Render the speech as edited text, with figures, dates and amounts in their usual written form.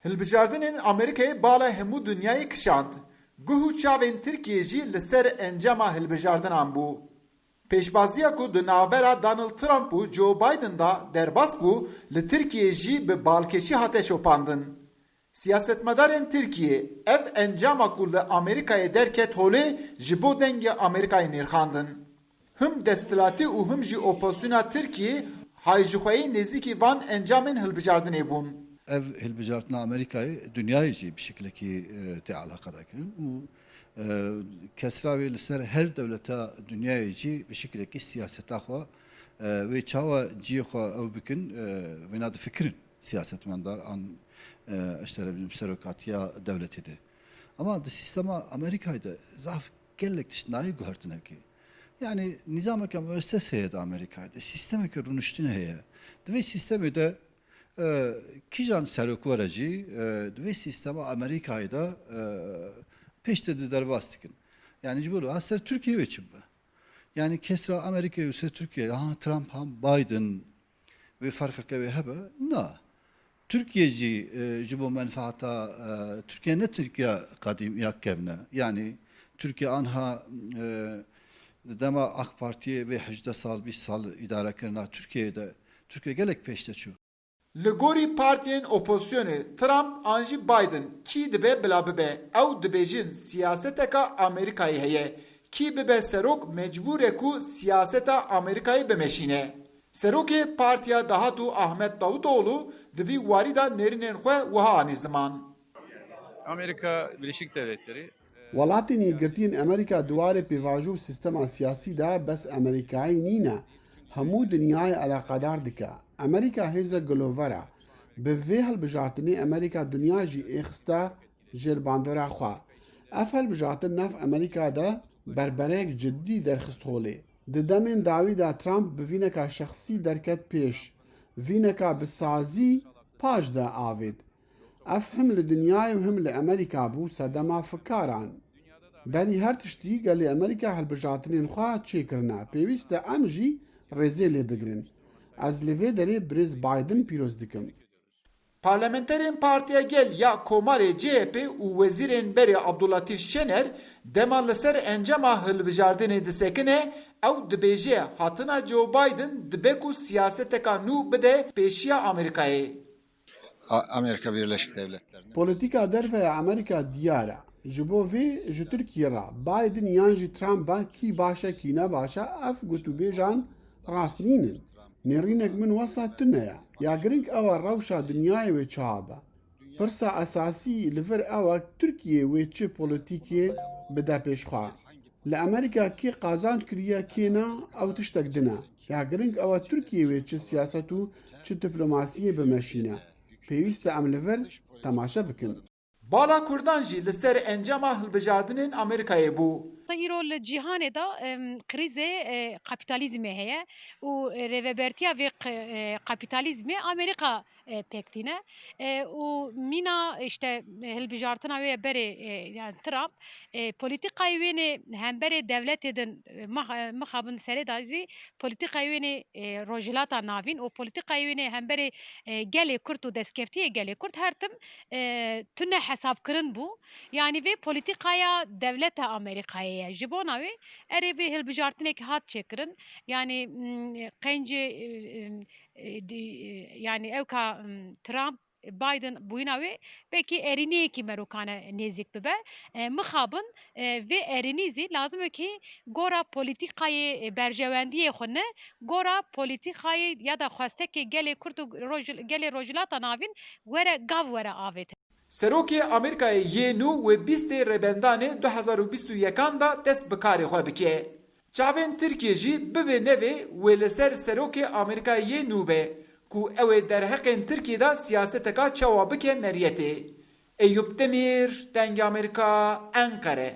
Hilbijartinên Amerîkayê bala hemû dinyayê kişand. Guh û çavên Tirkiyê jî li ser encama hilbijartinan bû. Pêşbaziya ku di navbera Donald Trump û Joe Biden da derbas bû, li Tirkiyê jî bi balkêşî hate şopandin. Siyasetmedarên Tirkiye ev encama ku li Amerîkayê derket holê ji bo dengê Amerîkayê nêrxandin. Him desthilatî û him jî opozisyona Tirkiye hayjixweyî nêzîkî van encamên hilbijartinê bûn. Ev hilbijartina Amerika'yı dünyayı bir şekilde ki te alakadakirin. Kesra ve liser her devlete dünyayı bir şekilde ki siyasete xwa ve çava ciye xwa ev bikin ve nad fikrin siyasetmendar an işte bizim serokatiya devletidir. Ama da sistema Amerika'da zaf gellek dışındayı guhartına ki. Yani nizam-ı müesseseye de Amerika'da sisteme ki runuştine heye. Ve sistemi de kijan serokvaracı ve sistema Amerika'da peşte derbastıkın. Yani bu aslında Türkiye için bu. Yani kesra Amerika ise Türkiye, Trump ham Biden ve farkı ve hebe na. Türkiye'ci bu menfaata Türkiye ne Türkiye kadim yakkevne. Yani Türkiye anha dema AK Parti ve 8 sal 20 sal idare kırna Türkiye gelek peşte çu. Li gorî partiyên opozisyonê Trump an jî Biden kî dibe bila bibe ew dibêjin siyaseteka Amerîkayê heye, kî bibe serok mecbûr e ku siyaseta Amerîkayê bimeşîne. Serokê Partiya Dahatû Ahmet Davutoğlu di vî warî da nêrînên xwe wiha anî ziman. Amerika Birleşik Devletleri Welatên yekgirtiyên Amerîka duwarê pêvajow sistema siyasî de bes Amerîkayî nîne. Hemû dinyayê alaqedar dike. Amerîka hêza gilovera. Bi vê hilbijartinê Amerîka dunya jî êxiste ji bandora xwe. Ev hilbijartin nav Amerîka de berberek ciddî derxist holê. Di demên dawî de Trump bi vîneka şexsî derket pêş. Vîneka bi sazî paş de avêt. Ev him li dinyayê û him li Amerîka bû sedema fikaran. Berî her tiştî gelê Amerîka hilbijartinên xwe çêkirine. Pêwîst e em jî rêzê lê bigirin. Ez li vê derê Birêz Biden pîroz dikim. Parlamenterên Partiya Gel ya Komarê CHP û wezîrên berê Abdulatif Şener dema li ser encama hilbijartinê disekine, ew dibêje hatina Joe Biden dibe ku siyaseteka nû bide pêşiya Amerîkayê. Amerika Birleşik Devletleri'nin Politika derveya Amerîka diyar e. Ji bo vê ji Tirkiye re Biden yan jî Trumpa kî baş e kî ne baş e ev gotûbêjan rast nînin. Nêrînek min wesa tune ye. Ya giring ew e rewşa dinyayê wê çawa be. Pirsa esasî li vir ew e Tirkiye wê çi polîtîkê bide pêşxwe. Li Amerîka kê qazanc kiriye kê ne ew tiştek din e. Ya giring ew e Tirkiye wê çi siyaset û çi diplomasiyê bimeşîne. Pêwîst e em li vir temaşe bikin. Bala Kurdan jî li ser encama hilbijartinên Amerîkayê bû. îro li cîhanê da krîzê kapîtalîzmê heye û rêvebertiya vê kapîtalîzmê Amerîka pek tîne û mîna işte hilbijartina wê berê yani Trump polîtikayê wênê hemberê devletê din mixabin serê da zî polîtikayê wênê rojhilata navîn û polîtikayê wênê hemberê gelê Kurd û destkeftiyê gelê Kurd her tim tune hesabkirin bû. Yani vê polîtikaya devleta Amerîkayê ye. Ji bona wê erê vê hilbijartinekî hat çêkirin. Yani qencê yani ew ka Trump Biden bûyîna wê belkî erîniyekî merokane nêzik bibe. Mixabin vê erînî zî lazim e ki gora polîtikayê berjewendiyê xwe ne, gora polîtikayê ya da xwestekê gelê Kurd û gelê rojhilata navîn were gav were avêt. Serokê Amerîkayê yê nû wê bîstê Rebendanê 2021 da dest bi karê xwe bike. Çavên Tirkiye jî bi vê nevê wê li ser Serokê Amerîkayê yê nû be ku ew ê derheqên Tirkiye da siyaseteka çawa bike meriyetê. Eyüp Demir, Dengê Amerîka, Enkare.